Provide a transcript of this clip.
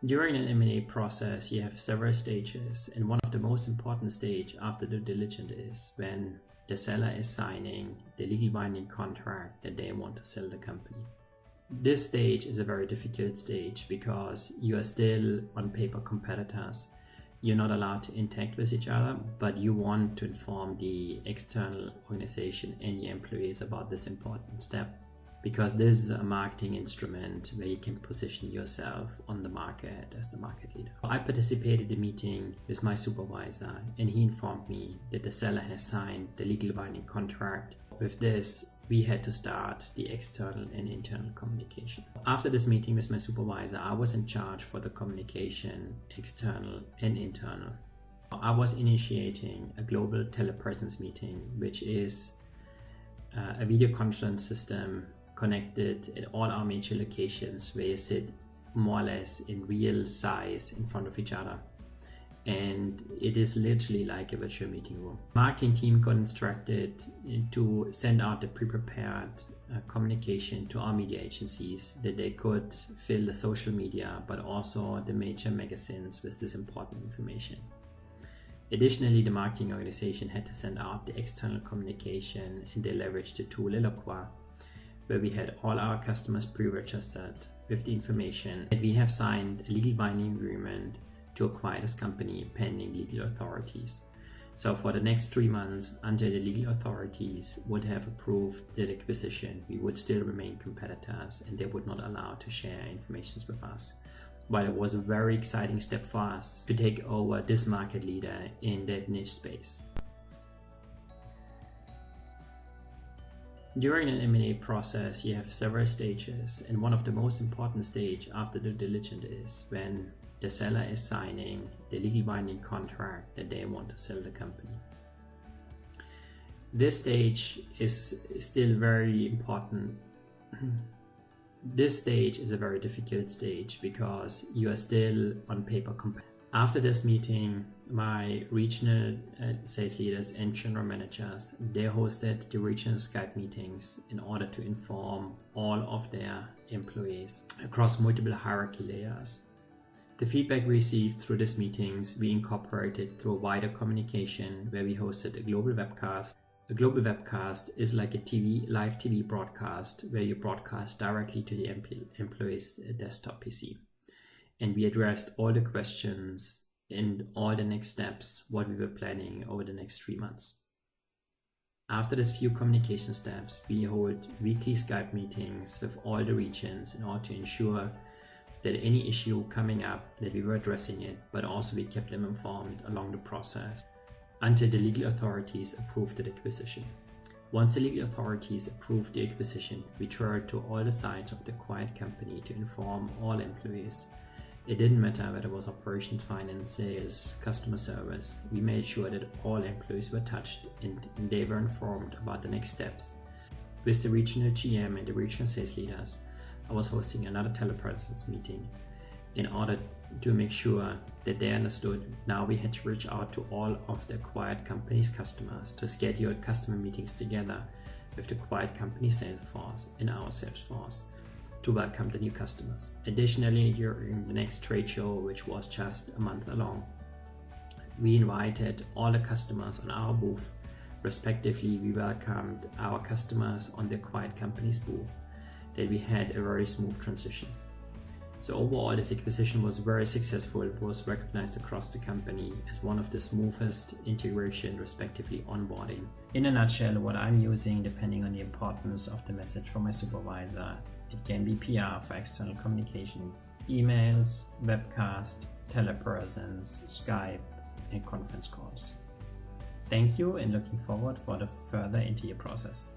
During an M&A process, you have several stages, and one of the most important stage after due diligence is when the seller is signing the legal binding contract that they want to sell the company. This stage is a very difficult stage because you are still on paper competitors. You're not allowed to interact with each other, but you want to inform the external organization and your employees about this important step, because this is a marketing instrument where you can position yourself on the market as the market leader. I participated in a meeting with my supervisor, and he informed me that the seller has signed the legal binding contract. With this, we had to start the external and internal communication. After this meeting with my supervisor, I was in charge for the communication, external and internal. I was initiating a global telepresence meeting, which is a video conference system connected at all our major locations where you sit more or less in real size in front of each other. And it is literally like a virtual meeting room. Marketing team got instructed to send out the pre-prepared communication to our media agencies that they could fill the social media, but also the major magazines with this important information. Additionally, the marketing organization had to send out the external communication, and they leveraged the tool Eloqua, where we had all our customers pre-registered with the information that we have signed a legal binding agreement to acquire this company pending legal authorities. So for the next 3 months, until the legal authorities would have approved the acquisition, we would still remain competitors and they would not allow to share information with us. While it was a very exciting step for us to take over this market leader in that niche space. During an M&A process, you have several stages, and one of the most important stage after due diligence is when the seller is signing the legal binding contract that they want to sell the company. This stage is still very important. This stage is a very difficult stage because you are still on paper competitive. After this meeting, my regional sales leaders and general managers, they hosted the regional Skype meetings in order to inform all of their employees across multiple hierarchy layers. The feedback received through these meetings, we incorporated through a wider communication where we hosted a global webcast. A global webcast is like a live TV broadcast where you broadcast directly to the employee's desktop PC. And we addressed all the questions and all the next steps, what we were planning over the next 3 months. After these few communication steps, we hold weekly Skype meetings with all the regions in order to ensure that any issue coming up, that we were addressing it, but also we kept them informed along the process until the legal authorities approved the acquisition. Once the legal authorities approved the acquisition, we turned to all the sides of the acquired company to inform all employees. It didn't matter whether it was operations, finance, sales, customer service. We made sure that all employees were touched and they were informed about the next steps. With the regional GM and the regional sales leaders, I was hosting another telepresence meeting in order to make sure that they understood now we had to reach out to all of the acquired company's customers to schedule customer meetings together with the acquired company sales force and our sales force to welcome the new customers. Additionally, during the next trade show, which was just a month long, we invited all the customers on our booth. Respectively, we welcomed our customers on the acquired company's booth, that we had a very smooth transition. So overall, this acquisition was very successful. It was recognized across the company as one of the smoothest integration, respectively onboarding. In a nutshell, what I'm using, depending on the importance of the message from my supervisor, it can be PR for external communication, emails, webcast, telepresence, Skype, and conference calls. Thank you, and looking forward for the further interview process.